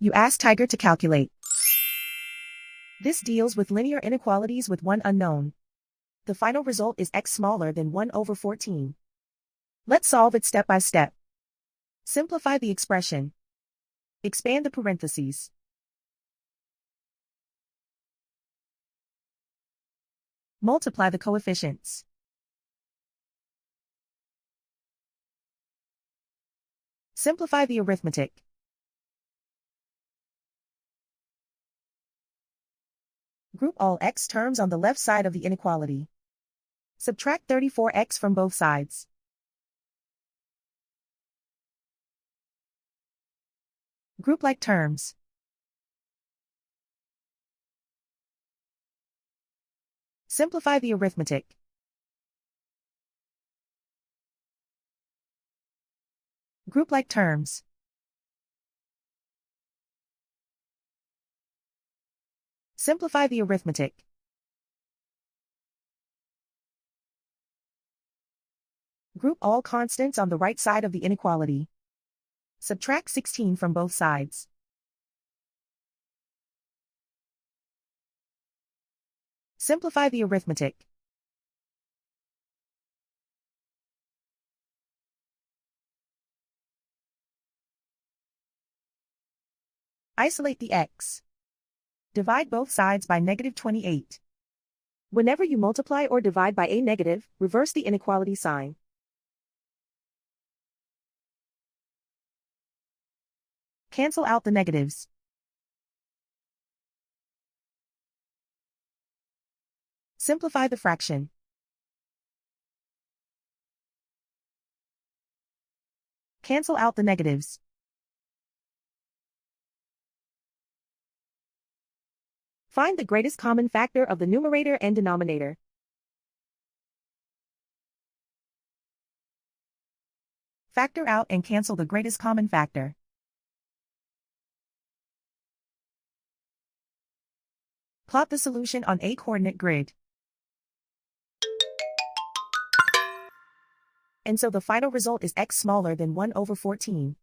You ask Tiger to calculate. This deals with linear inequalities with one unknown. The final result is x smaller than 1/14. Let's solve it step by step. Simplify the expression. Expand the parentheses. Multiply the coefficients. Simplify the arithmetic. Group all x terms on the left side of the inequality. Subtract 34x from both sides. Group like terms. Simplify the arithmetic. Group like terms. Simplify the arithmetic. Group all constants on the right side of the inequality. Subtract 16 from both sides. Simplify the arithmetic. Isolate the x. Divide both sides by -28. Whenever you multiply or divide by a negative, reverse the inequality sign. Cancel out the negatives. Simplify the fraction. Cancel out the negatives. Find the greatest common factor of the numerator and denominator. Factor out and cancel the greatest common factor. Plot the solution on a coordinate grid. And so the final result is x smaller than 1/14.